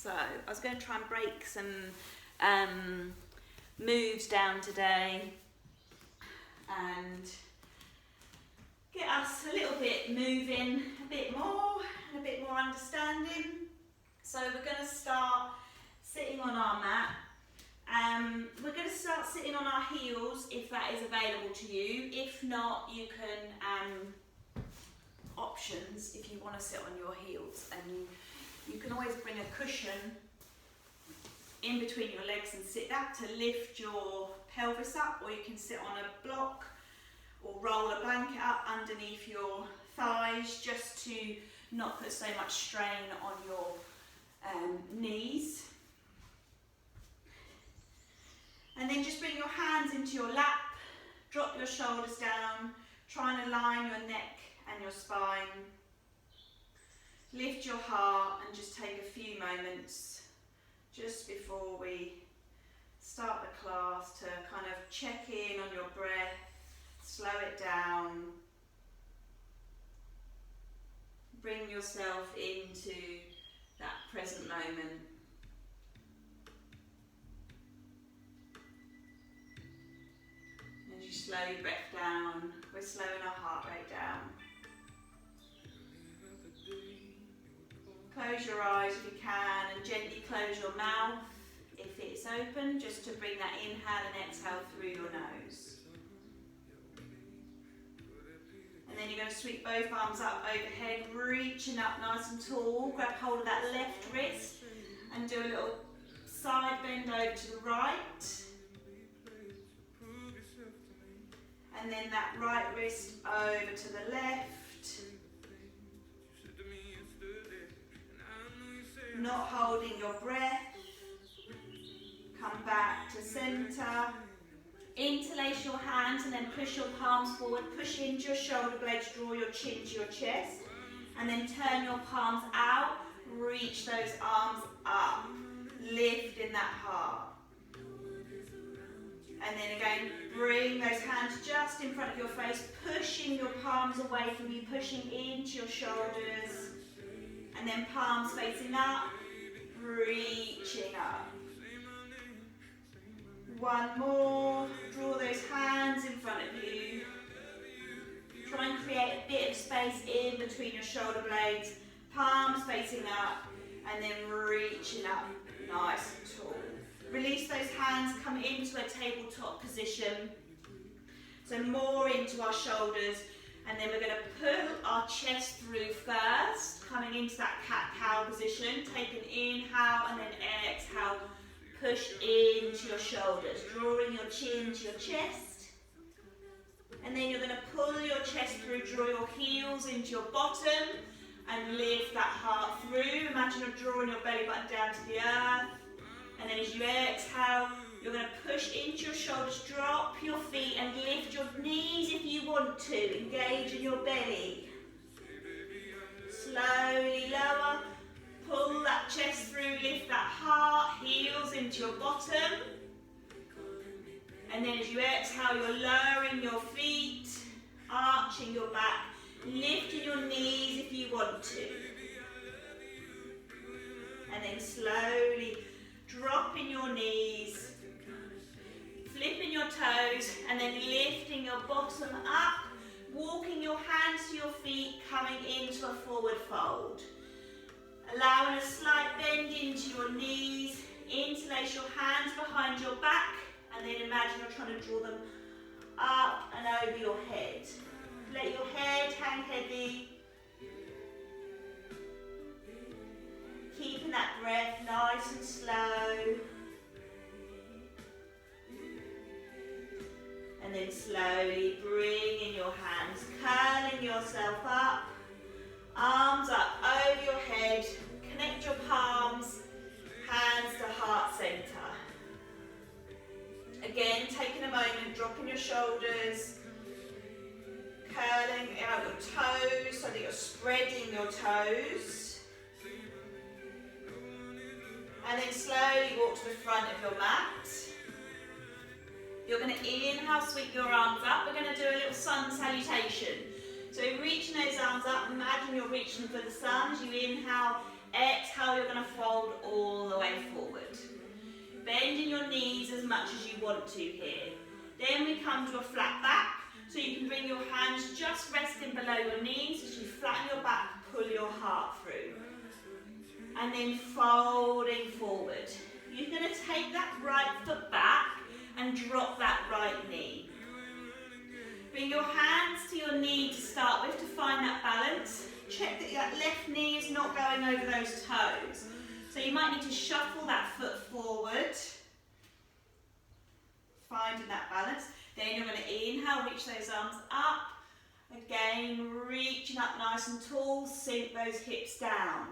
So I was going to try and break some moves down today and get us a little bit moving, a bit more and a bit more understanding. So we're going to start sitting on our mat. We're going to start sitting on our heels if that is available to you. If not, you can options if you want to sit on your heels, and you can always bring a cushion in between your legs and sit that to lift your pelvis up, or you can sit on a block or roll a blanket up underneath your thighs just to not put so much strain on your knees. And then just bring your hands into your lap, drop your shoulders down, try and align your neck and your spine. Lift your heart and just take a few moments just before we start the class to kind of check in on your breath, slow it down, bring yourself into that present moment. As you slow your breath down, we're slowing our heart rate down. Close your eyes if you can, and gently close your mouth if it's open, just to bring that inhale and exhale through your nose. And then you're going to sweep both arms up overhead, reaching up nice and tall. Grab hold of that left wrist and do a little side bend over to the right. And then that right wrist over to the left. Not holding your breath. Come back to center. Interlace your hands and then push your palms forward. Push into your shoulder blades, draw your chin to your chest. And then turn your palms out. Reach those arms up. Lift in that heart. And then again, bring those hands just in front of your face, pushing your palms away from you, pushing into your shoulders. And then palms facing up, reaching up. One more, draw those hands in front of you. Try and create a bit of space in between your shoulder blades, palms facing up, and then reaching up nice and tall. Release those hands, come into a tabletop position. So more into our shoulders, and then we're going to pull our chest through first, coming into that cat-cow position. Take an inhale and then exhale. Push into your shoulders, drawing your chin to your chest. And then you're going to pull your chest through, draw your heels into your bottom, and lift that heart through. Imagine you're drawing your belly button down to the earth. And then as you exhale, you're going to push into your shoulders, drop your feet and lift your knees if you want to. Engage in your belly. Slowly lower, pull that chest through, lift that heart, heels into your bottom. And then as you exhale, you're lowering your feet, arching your back, lifting your knees if you want to. And then slowly dropping your knees, flipping your toes, and then lifting your bottom up, walking your hands to your feet, coming into a forward fold. Allowing a slight bend into your knees, interlace your hands behind your back, and then imagine you're trying to draw them up and over your head. Let your head hang heavy. Keeping that breath nice and slow. And then slowly bring in your hands, curling yourself up, arms up over your head, connect your palms, hands to heart center. Again, taking a moment, dropping your shoulders, curling out your toes so that you're spreading your toes. And then slowly walk to the front of your mat. You're going to inhale, sweep your arms up. We're going to do a little sun salutation. So reaching those arms up, imagine you're reaching for the sun. As you inhale, exhale, you're going to fold all bending your knees as much as you want to here. Then we come to a flat back, so you can bring your hands just resting below your knees as you flatten your back, pull your heart through. And then folding forward. You're going to take that right foot back and drop that right knee. Bring your hands to your knee to start with to find that balance. Check that that left knee is not going over those toes. So you might need to shuffle that foot forward. Finding that balance. Then you're going to inhale, reach those arms up. Again, reaching up nice and tall, sink those hips down.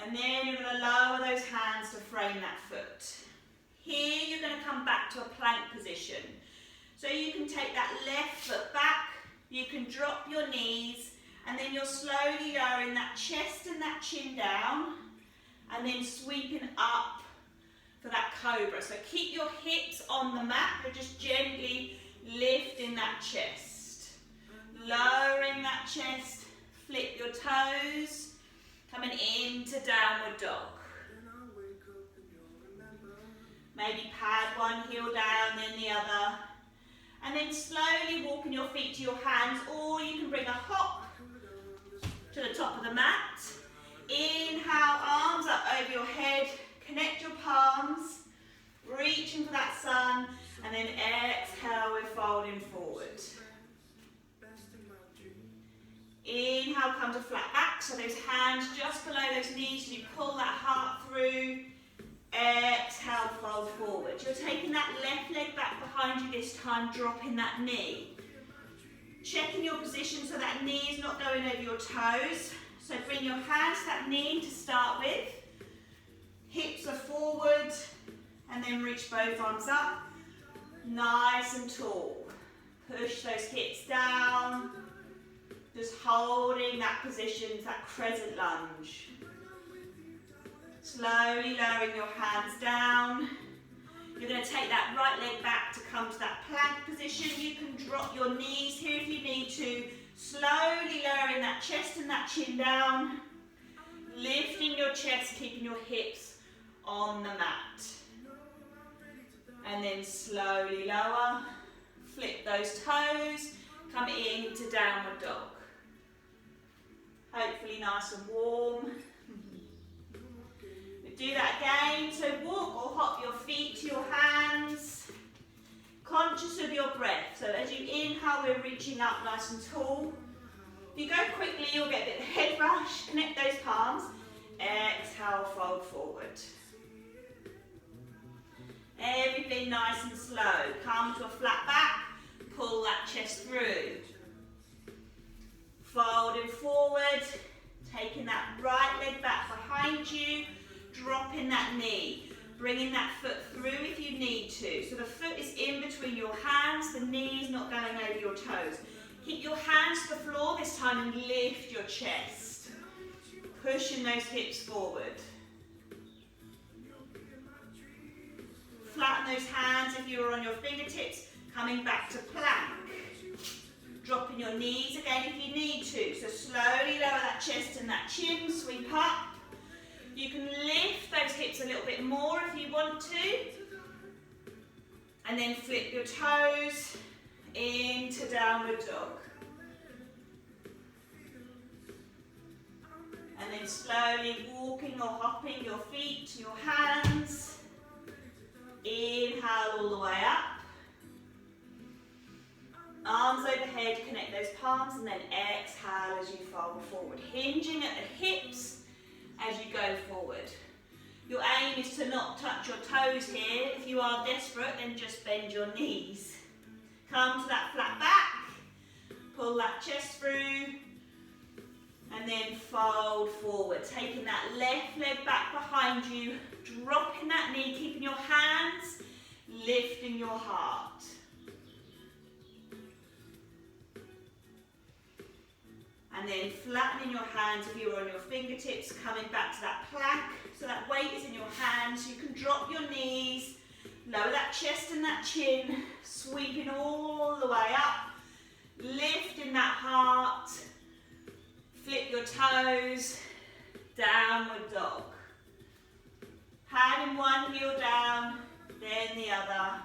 And then you're going to lower those hands to frame that foot. Here you're going to come back to a plank position. So you can take that left foot back, you can drop your knees, and then you're slowly lowering that chest and that chin down, and then sweeping up for that cobra. So keep your hips on the mat, but just gently lifting that chest. Lowering that chest, flip your toes, coming into downward dog. Maybe pad one heel down, then the other. And then slowly walking your feet to your hands, or you can bring a hop to the top of the mat. Inhale, arms up over your head, connect your palms, reaching for that sun, and then exhale, we're folding forward. Inhale, come to flat back, so those hands just below those knees, so you pull that heart through. Exhale, fold forward. You're taking that left leg back behind you this time, dropping that knee. Checking your position so that knee is not going over your toes. So bring your hands to that knee to start with. Hips are forward, and then reach both arms up. Nice and tall. Push those hips down. Just holding that position, that crescent lunge. Slowly lowering your hands down. You're going to take that right leg back to come to that plank position. You can drop your knees here if you need to. Slowly lowering that chest and that chin down. Lifting your chest, keeping your hips on the mat. And then slowly lower. Flip those toes. Come into downward dog. Hopefully nice and warm. Do that again, so walk or hop your feet to your hands, conscious of your breath. So as you inhale, we're reaching up nice and tall. If you go quickly, you'll get a bit of head rush. Connect those palms. Exhale, fold forward. Everything nice and slow. Come to a flat back, pull that chest through. Folding forward, taking that right leg back behind you. Dropping that knee, bringing that foot through if you need to. So the foot is in between your hands, the knee is not going over your toes. Keep your hands to the floor this time and lift your chest. Pushing those hips forward. Flatten those hands if you're on your fingertips, coming back to plank. Dropping your knees again if you need to. So slowly lower that chest and that chin, sweep up. You can lift those hips a little bit more if you want to. And then flip your toes into downward dog. And then slowly walking or hopping your feet to your hands. Inhale all the way up. Arms overhead, connect those palms, and then exhale as you fold forward. Hinging at the hips as you go forward. Your aim is to not touch your toes here. If you are desperate, then just bend your knees. Come to that flat back, pull that chest through, and then fold forward. Taking that left leg back behind you, dropping that knee, keeping your hands, lifting your heart. And then flattening your hands if you're on your fingertips, coming back to that plank. So that weight is in your hands. You can drop your knees, lower that chest and that chin, sweeping all the way up, lifting that heart, flip your toes, downward dog. Hand in one heel down, then the other.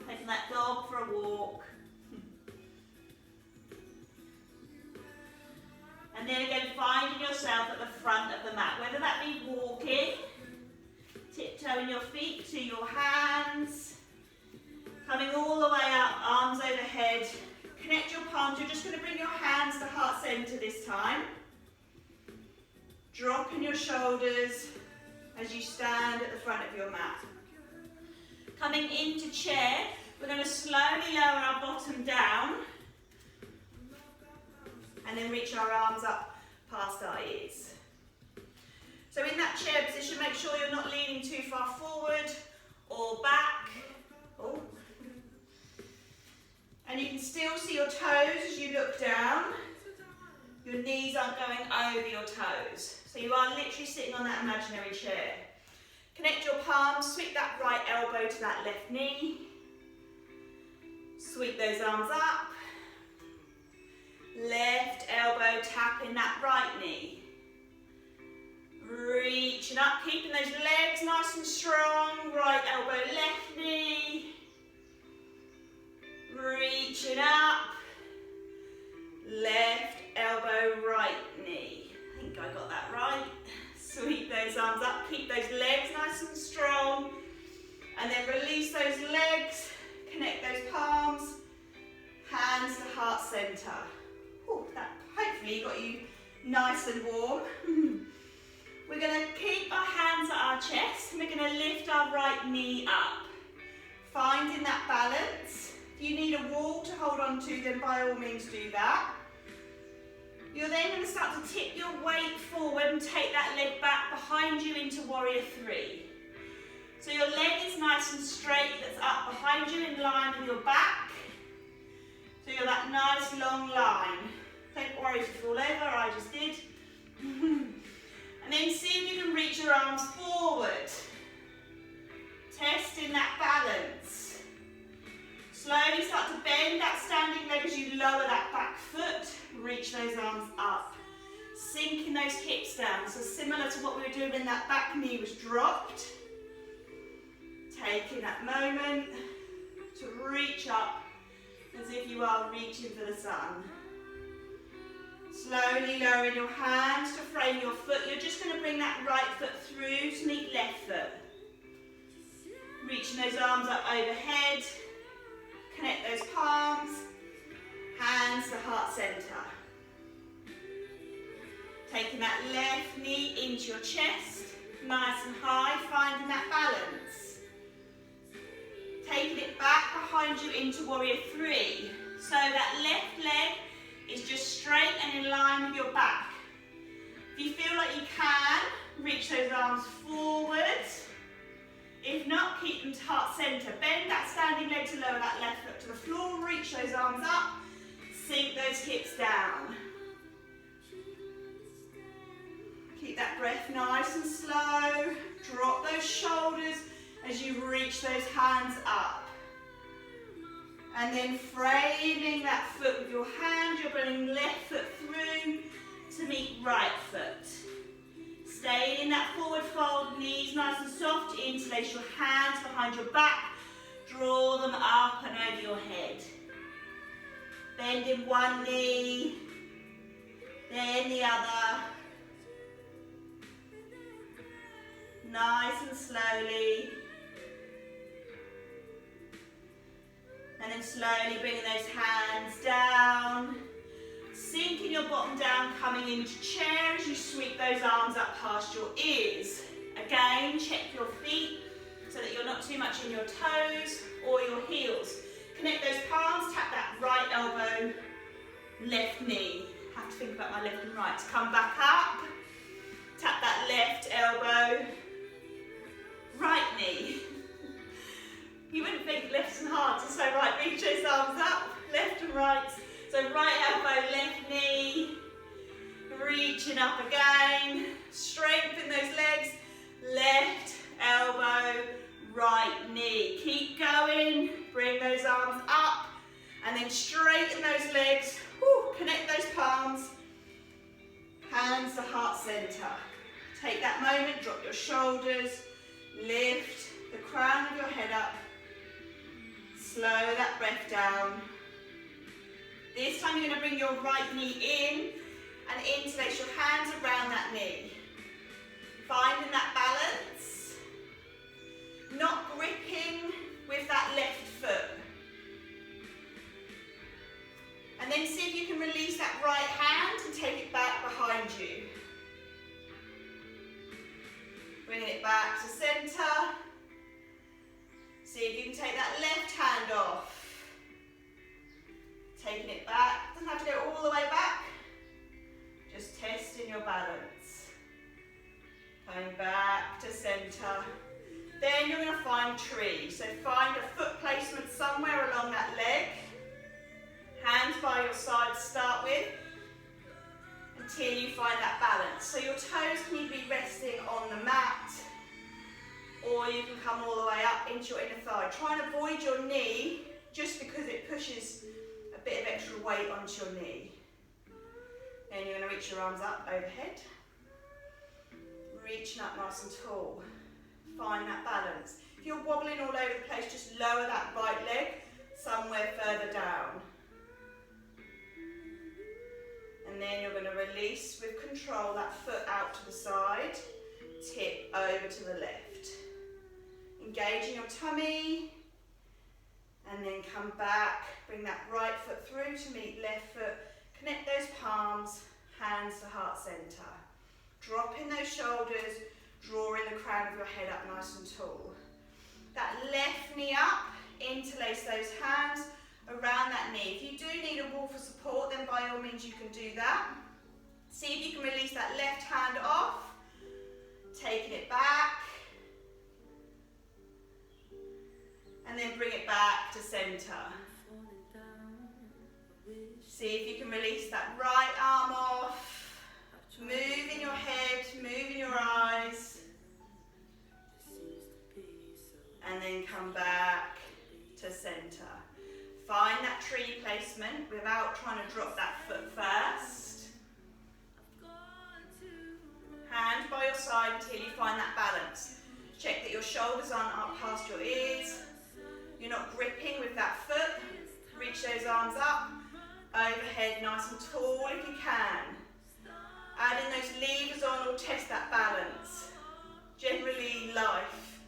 Taking that dog for a walk. And then again, finding yourself at the front of the mat, whether that be walking, tiptoeing your feet to your hands, coming all the way up, arms overhead. Connect your palms. You're just going to bring your hands to heart center this time. Dropping your shoulders as you stand at the front of your mat. Coming into chair, we're going to slowly lower our bottom down and then reach our arms up past our ears. So in that chair position, make sure you're not leaning too far forward or back. Oh. And you can still see your toes as you look down. Your knees aren't going over your toes. So you are literally sitting on that imaginary chair. Connect your palms, sweep that right elbow to that left knee. Sweep those arms up. Left elbow tapping that right knee. Reaching up, keeping those legs nice and strong. Right elbow, left knee. Reaching up. Left elbow, right knee. I think I got that right. Sweep those arms up, keep those legs nice and strong. And then release those legs, connect those palms, hands to heart center. Ooh, that hopefully got you nice and warm. We're going to keep our hands at our chest and we're going to lift our right knee up. Finding that balance. If you need a wall to hold on to, then by all means do that. You're then going to start to tip your weight forward and take that leg back behind you into warrior three. So your leg is nice and straight, that's up behind you in line with your back. So you're that nice long line. Don't worry if you fall over, I just did. And then see if you can reach your arms forward. Testing that balance. Slowly start to bend that standing leg as you lower that back foot. Reach those arms up. Sinking those hips down. So similar to what we were doing when that back knee was dropped. Taking that moment to reach up as if you are reaching for the sun. Slowly lowering your hands to frame your foot. You're just going to bring that right foot through to meet left foot. Reaching those arms up overhead. Connect those palms. Hands to heart center. Taking that left knee into your chest. Nice and high. Finding that balance. Taking it back behind you into warrior three. So that left leg is just straight and in line with your back. If you feel like you can, reach those arms forward. If not, keep them to heart center. Bend that standing leg to lower that left foot to the floor. Reach those arms up. Sink those hips down. Keep that breath nice and slow. Drop those shoulders as you reach those hands up. And then framing that foot with your hand, you're bringing left foot through to meet right foot. Staying in that forward fold, knees nice and soft, interlace your hands behind your back, draw them up and over your head. Bending one knee, then the other. Nice and slowly. And then slowly bringing those hands down. Sinking your bottom down, coming into chair as you sweep those arms up past your ears. Again, check your feet so that you're not too much in your toes or your heels. Connect those palms, tap that right elbow, left knee. Have to think about my left and right. Come back up, tap that left elbow, right knee. You wouldn't think left and hard, so right, reach those arms up, left and right. So right elbow, left knee, reaching up again, strengthen those legs, left elbow, right knee. Keep going, bring those arms up, and then straighten those legs, whew, connect those palms, hands to heart center. Take that moment, drop your shoulders, lift the crown of your head up, slow that breath down. This time you're going to bring your right knee in and interlace your hands around that knee. Finding that balance, not gripping with that left foot. And then see if you can release that right hand and take it back behind you. Bringing it back to centre. See if you can take that left hand off. Taking it back, doesn't have to go all the way back. Just testing your balance. Coming back to centre. Then you're going to find tree. So find a foot placement somewhere along that leg. Hands by your side to start with, until you find that balance. So your toes can either be resting on the mat, or you can come all the way up into your inner thigh. Try and avoid your knee, just because it pushes a bit of extra weight onto your knee. Then you're going to reach your arms up overhead. Reaching up nice and tall. Find that balance. If you're wobbling all over the place, just lower that right leg somewhere further down. And then you're going to release with control that foot out to the side, tip over to the left. Engaging your tummy, and then come back, bring that right foot through to meet left foot, connect those palms, hands to heart centre. Dropping those shoulders, drawing the crown of your head up nice and tall. That left knee up, interlace those hands around that knee. If you do need a wall for support, then by all means you can do that. See if you can release that left hand off, taking it back, and then bring it back to centre. See if you can release that right arm off, moving your head, moving your eyes, and then come back to centre. Find that tree placement without trying to drop that foot first. Hand by your side until you find that balance. Check that your shoulders aren't up past your ears. You're not gripping with that foot. Reach those arms up, overhead nice and tall if you can. Adding those levers on will test that balance. Generally life,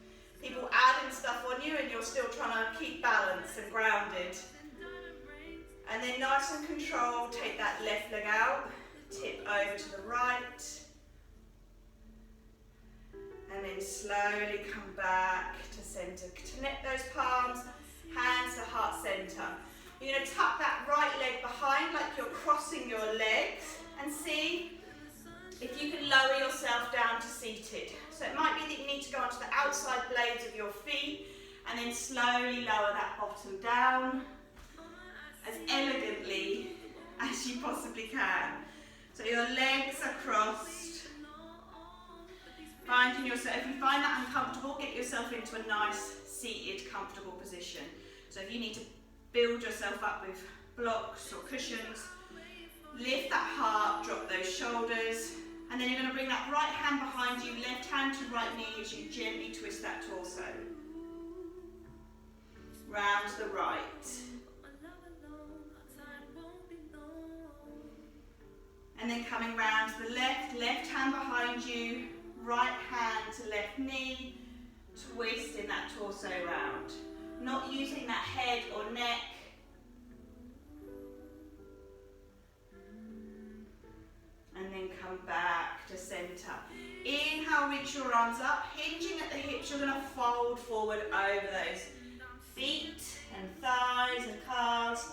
people adding stuff on you and you're still trying to keep balance and grounded. And then nice and controlled, take that left leg out, tip over to the right. And then slowly come back to centre. Connect those palms, hands to heart centre. You're going to tuck that right leg behind like you're crossing your legs, and see if you can lower yourself down to seated. So it might be that you need to go onto the outside blades of your feet and then slowly lower that bottom down as elegantly as you possibly can. So your legs are crossed. Finding yourself, if you find that uncomfortable, get yourself into a nice seated, comfortable position. So if you need to build yourself up with blocks or cushions, lift that heart, drop those shoulders, and then you're going to bring that right hand behind you, left hand to right knee as you gently twist that torso. Round to the right. And then coming round to the left, left hand behind you, right hand to left knee, twisting that torso round. Not using that head or neck. And then come back to centre. Inhale, reach your arms up, hinging at the hips. You're going to fold forward over those feet and thighs and calves.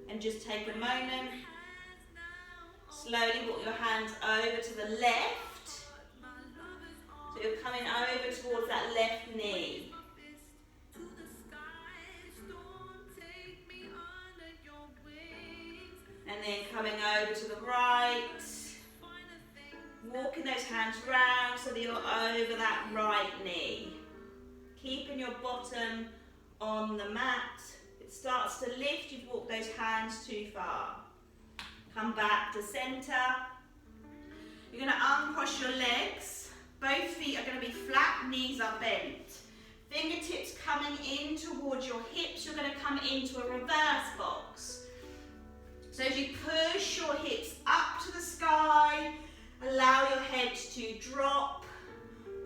And just take a moment. Slowly walk your hands over to the left. So you're coming over towards that left knee. And then coming over to the right. Walking those hands round so that you're over that right knee. Keeping your bottom on the mat. If it starts to lift, you've walked those hands too far. Come back to centre. You're going to uncross your legs. Both feet are going to be flat, knees are bent. Fingertips coming in towards your hips. You're going to come into a reverse box. So as you push your hips up to the sky, allow your head to drop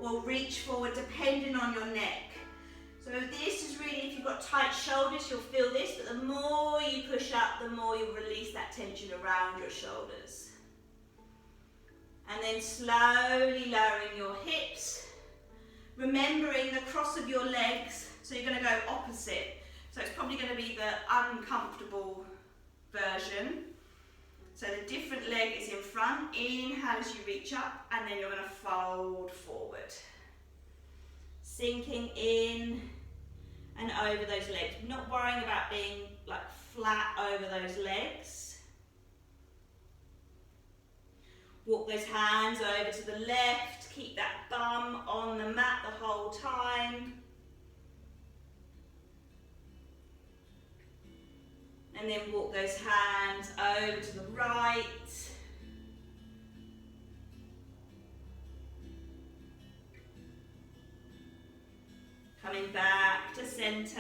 or reach forward depending on your neck. So this is really, if you've got tight shoulders, you'll feel this, but the more you push up, the more you'll release that tension around your shoulders. And then slowly lowering your hips, remembering the cross of your legs, so you're going to go opposite. So it's probably going to be the uncomfortable version. So the different leg is in front, inhale as you reach up, and then you're going to fold forward. Sinking in and over those legs. Not worrying about being like flat over those legs. Walk those hands over to the left, keep that bum on the mat the whole time. And then walk those hands over to the right. Coming back to centre,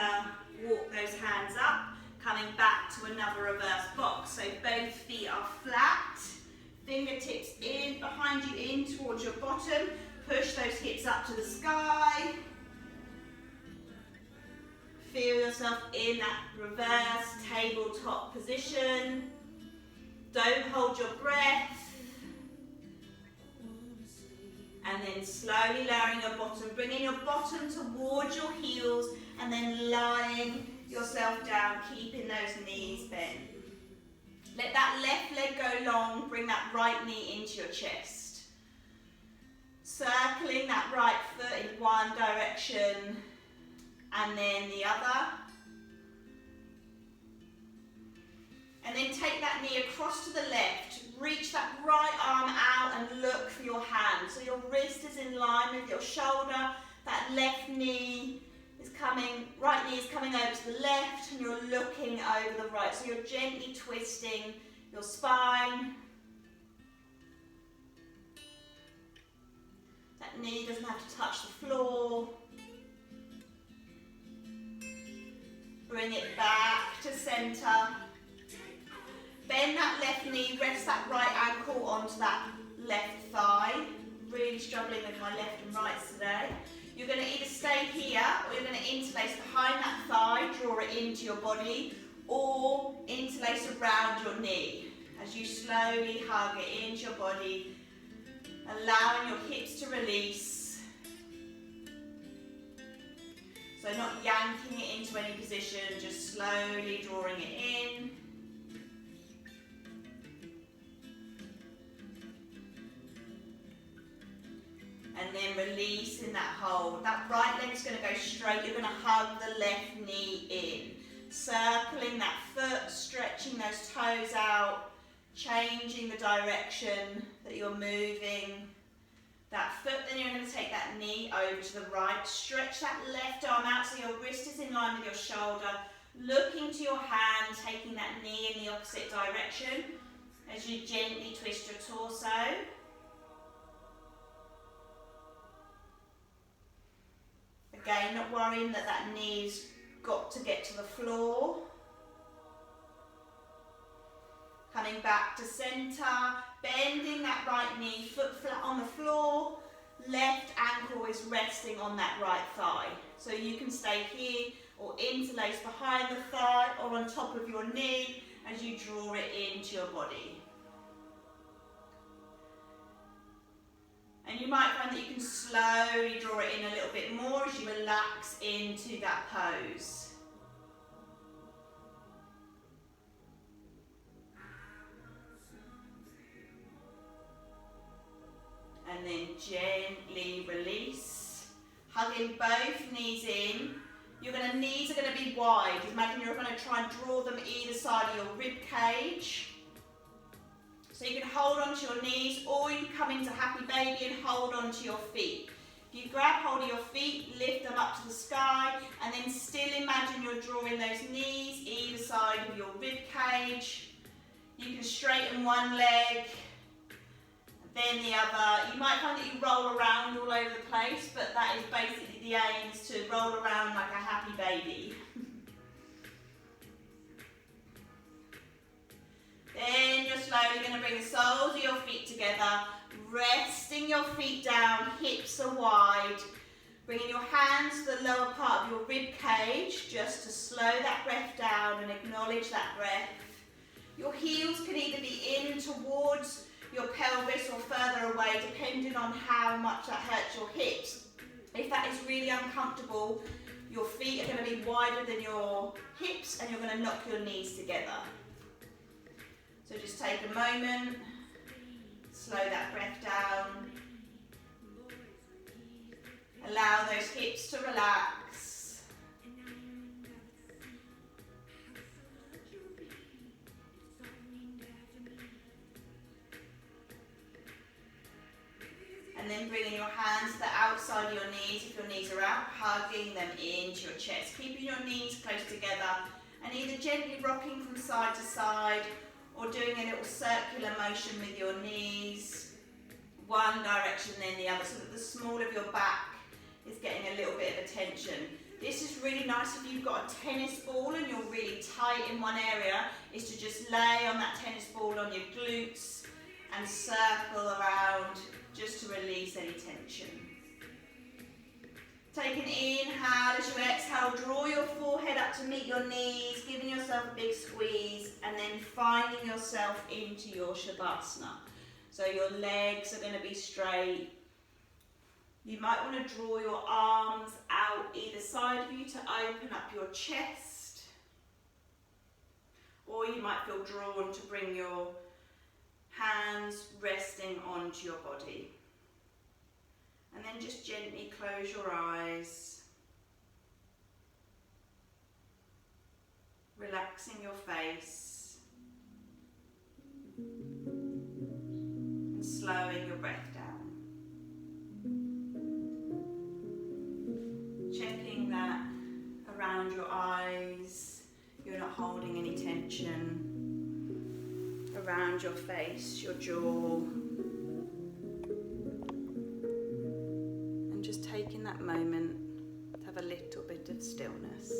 walk those hands up, coming back to another reverse box. So both feet are flat, fingertips in, behind you in towards your bottom, push those hips up to the sky. Feel yourself in that reverse tabletop position. Don't hold your breath. And then slowly lowering your bottom, bringing your bottom towards your heels and then lying yourself down, keeping those knees bent. Let that left leg go long, bring that right knee into your chest. Circling that right foot in one direction and then the other. And then take that knee across to the left. Reach that right arm out and look for your hand. So your wrist is in line with your shoulder. That left knee is coming, right knee is coming over to the left and you're looking over the right. So you're gently twisting your spine. That knee doesn't have to touch the floor. Bring it back to centre. Bend that left knee, rest that right ankle onto that left thigh. Really struggling with my left and rights today. You're going to either stay here or you're going to interlace behind that thigh, draw it into your body, or interlace around your knee as you slowly hug it into your body, allowing your hips to release. So not yanking it into any position, just slowly drawing it in. And then releasing that hold. That right leg is going to go straight. You're going to hug the left knee in. Circling that foot, stretching those toes out, changing the direction that you're moving that foot. Then you're going to take that knee over to the right. Stretch that left arm out so your wrist is in line with your shoulder. Looking to your hand, taking that knee in the opposite direction as you gently twist your torso. Again, not worrying that that knee's got to get to the floor. Coming back to centre, bending that right knee, foot flat on the floor, left ankle is resting on that right thigh. So you can stay here or interlace behind the thigh or on top of your knee as you draw it into your body. And you might find that you can slowly draw it in a little bit more as you relax into that pose. And then gently release. Hugging both knees in. Knees are going to be wide. Imagine you're going to try and draw them either side of your rib cage. So you can hold onto your knees or you can come into happy baby and hold onto your feet. If you grab hold of your feet, lift them up to the sky and then still imagine you're drawing those knees either side of your rib cage. You can straighten one leg and then the other. You might find that you roll around all over the place, but that is basically the aim, is to roll around like a happy baby. Then you're slowly going to bring the soles of your feet together, resting your feet down, hips are wide, bringing your hands to the lower part of your rib cage, just to slow that breath down and acknowledge that breath. Your heels can either be in towards your pelvis or further away, depending on how much that hurts your hips. If that is really uncomfortable, your feet are going to be wider than your hips and you're going to knock your knees together. So just take a moment, slow that breath down. Allow those hips to relax. And then bringing your hands to the outside of your knees, if your knees are out, hugging them into your chest. Keeping your knees close together and either gently rocking from side to side or doing a little circular motion with your knees, one direction then the other, so that the small of your back is getting a little bit of attention. This is really nice if you've got a tennis ball and you're really tight in one area, is to just lay on that tennis ball on your glutes and circle around just to release any tension. Take an inhale as you exhale, draw your forehead up to meet your knees, giving yourself a big squeeze, and then finding yourself into your Shavasana. So your legs are going to be straight. You might want to draw your arms out either side of you to open up your chest, or you might feel drawn to bring your hands resting onto your body. And then just gently close your eyes, relaxing your face and slowing your breath down. Checking that around your eyes, you're not holding any tension. Around your face, your jaw. And just taking that moment to have a little bit of stillness.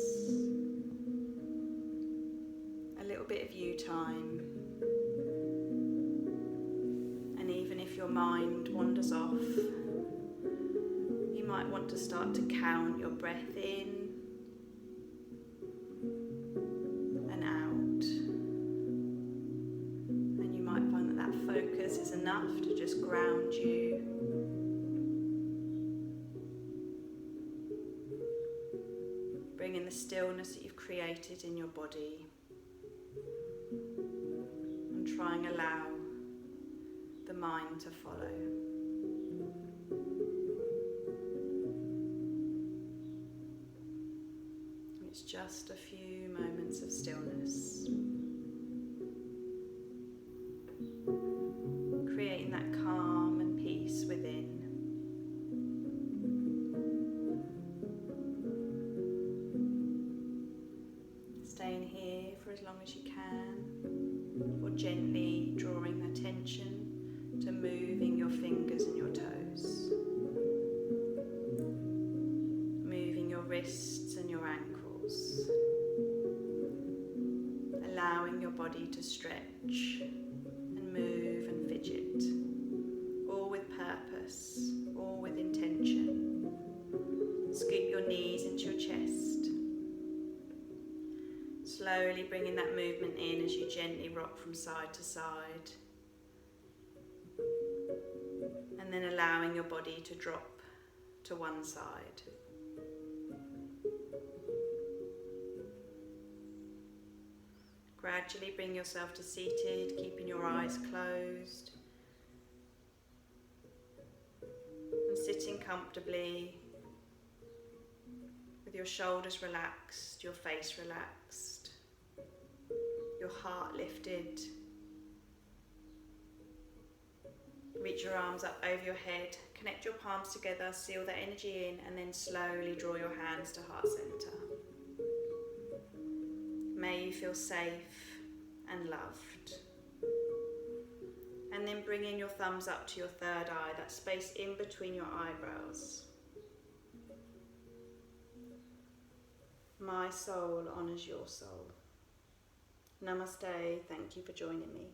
A little bit of you time. And even if your mind wanders off, you might want to start to count your breath in and out. And you might find that that focus is enough to just ground you. Bringing the stillness that you've created in your body. And try and allow the mind to follow. It's just a few moments of stillness. Creating that calm and peace within. Staying here for as long as you can, or gently drawing attention to moving your fingers and your toes. Moving your wrists and your ankles. Allowing your body to stretch and move and fidget, all with purpose, all with intention. Scoop your knees into your chest. Slowly bringing that movement in as you gently rock from side to side. And then allowing your body to drop to one side. Gradually bring yourself to seated, keeping your eyes closed. And sitting comfortably with your shoulders relaxed, your face relaxed, your heart lifted. Reach your arms up over your head, connect your palms together, seal that energy in, and then slowly draw your hands to heart center. May you feel safe and loved. And then bringing your thumbs up to your third eye, that space in between your eyebrows. My soul honours your soul. Namaste, thank you for joining me.